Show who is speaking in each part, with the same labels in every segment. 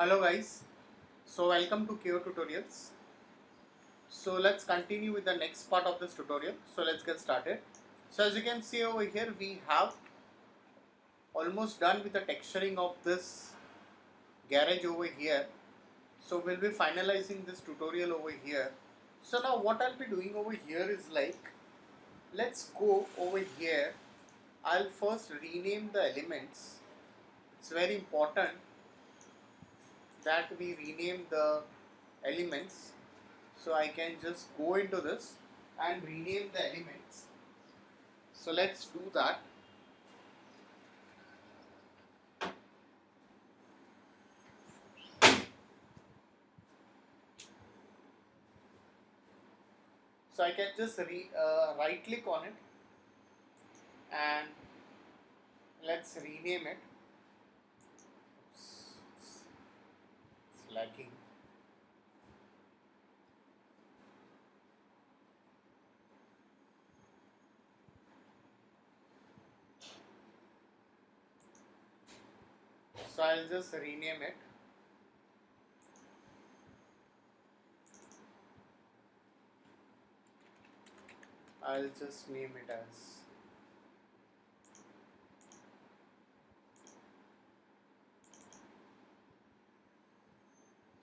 Speaker 1: Hello guys, so welcome to KO Tutorials. So let's continue with the next part of this tutorial. So let's get started. So as you can see over here, we have almost done with the texturing of this garage over here. So we'll be finalizing this tutorial over here. So now what I'll be doing over here is like, let's go over here. I'll first rename the elements. It's very important that we rename the elements. So I can just go into this and rename the elements. So let's do that. So I can just right click on it and let's rename it. It's lagging. So I'll just rename it. I'll just name it as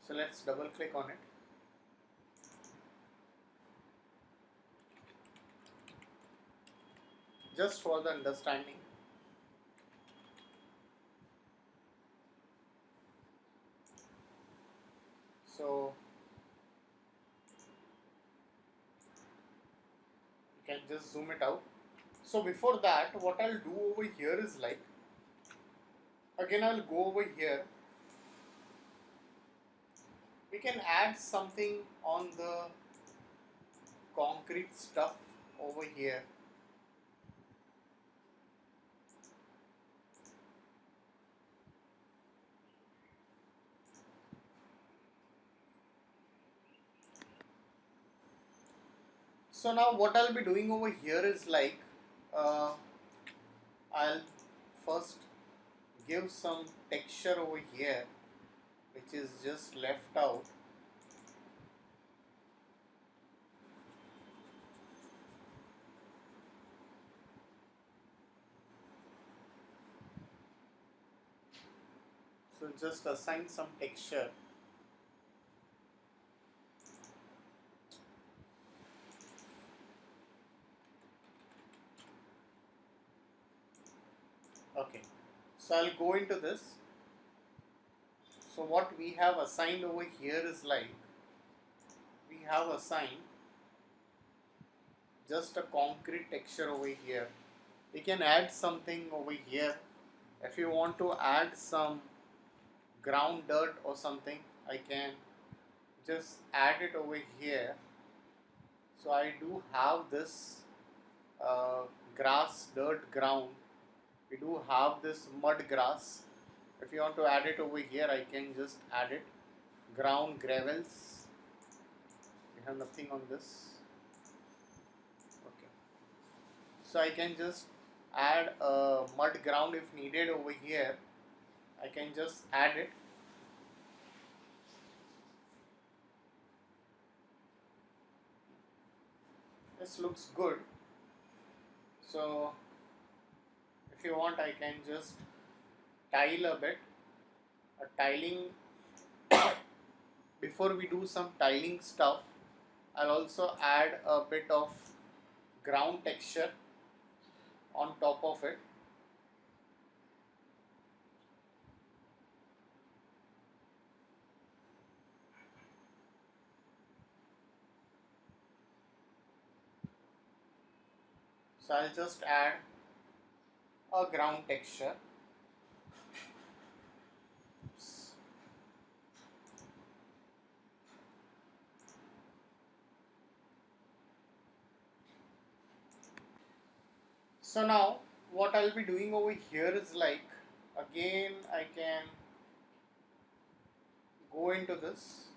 Speaker 1: so let's double click on it. Just for the understanding. So you can just zoom it out. So before that, what I'll do over here is like, again I'll go over here. We can add something on the concrete stuff over here. So now what I'll be doing over here is like, I'll first give some texture over here which is just left out. So just assign some texture. Okay, so I'll go into this. So what we have assigned over here is like, we have assigned just a concrete texture over here. We can add something over here. If you want to add some ground dirt or something, I can just add it over here. So I do have this grass, dirt, ground. We do have this mud grass. If you want to add it over here, I can just add it. Ground, gravels. We have nothing on this. Okay. So I can just add a mud ground if needed over here. I can just add it. This looks good. So if you want, I can just tile a bit. A tiling. Before we do some tiling stuff, I'll also add a bit of ground texture on top of it. So I'll just add a ground texture. So now what I'll be doing over here is like, again I can go into this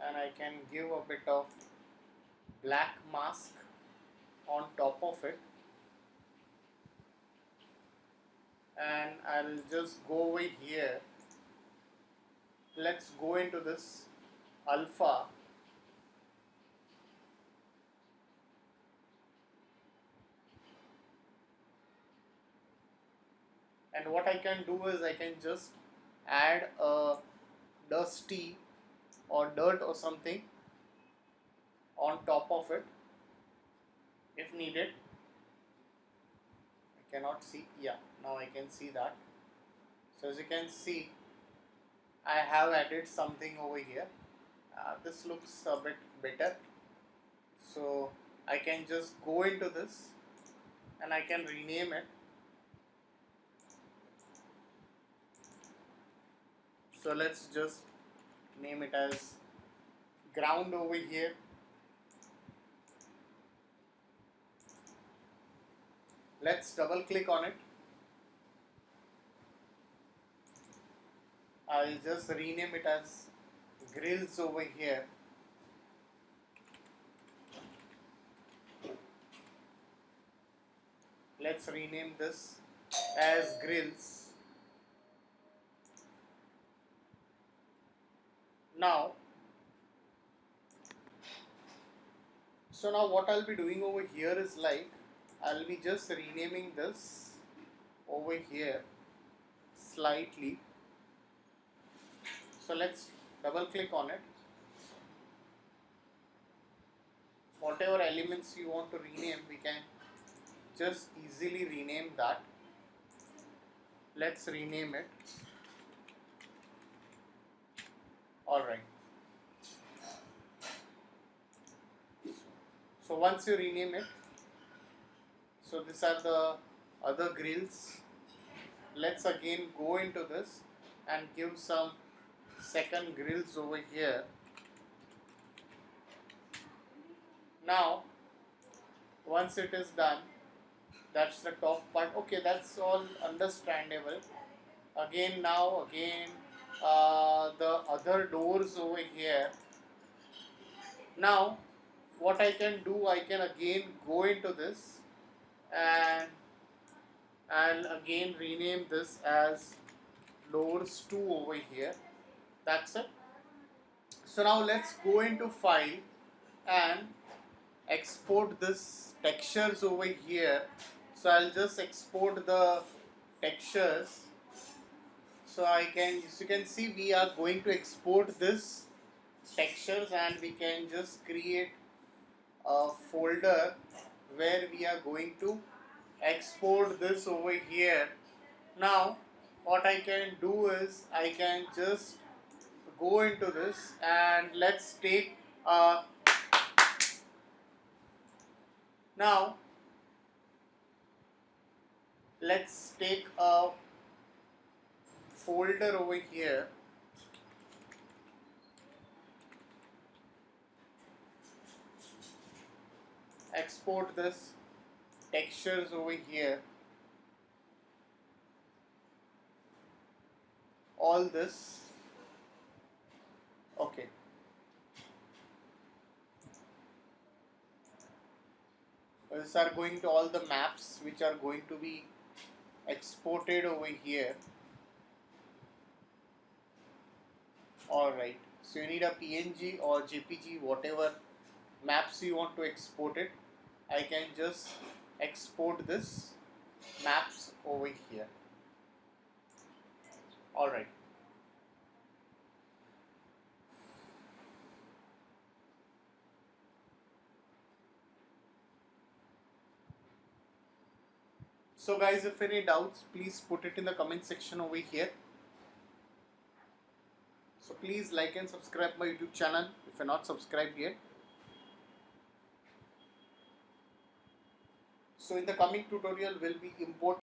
Speaker 1: and I can give a bit of black mask on top of it, and I'll just go over here let's go into this alpha, and what I can do is I can just add a dusty or dirt or something on top of it if needed. I cannot see, yeah, now I can see that. So as you can see, I have added something over here. This looks a bit better. So I can just go into this and I can rename it. So let's just name it as ground over here. Let's double click on it. I'll just rename it as grills over here. Let's rename this as grills. Now, so now what I'll be doing over here is like, I'll be just renaming this over here slightly. So let's double click on it. Whatever elements you want to rename, we can just easily rename that. Let's rename it. Alright. So once you rename it, so these are the other grills. Let's again go into this and give some second grills over here. Now, once it is done, that's the top part. Okay, that's all understandable. Again, the other doors over here. Now, what I can do, I can again go into this and I'll again rename this as doors 2 over here. That's it. So now let's go into file and export this textures over here. So I'll just export the textures. So as you can see, we are going to export this textures and we can just create a folder where we are going to export this over here. Now what I can do is I can just go into this and let's take now let's take a folder over here. Export this textures over here. All this. Okay. These are going to all the maps which are going to be exported over here. Alright. So you need a PNG or JPG, whatever maps you want to export it. I can just export this maps over here. Alright. So guys, if any doubts, please put it in the comment section over here. So please like and subscribe my YouTube channel if you're not subscribed yet. So in the coming tutorial, we'll be importing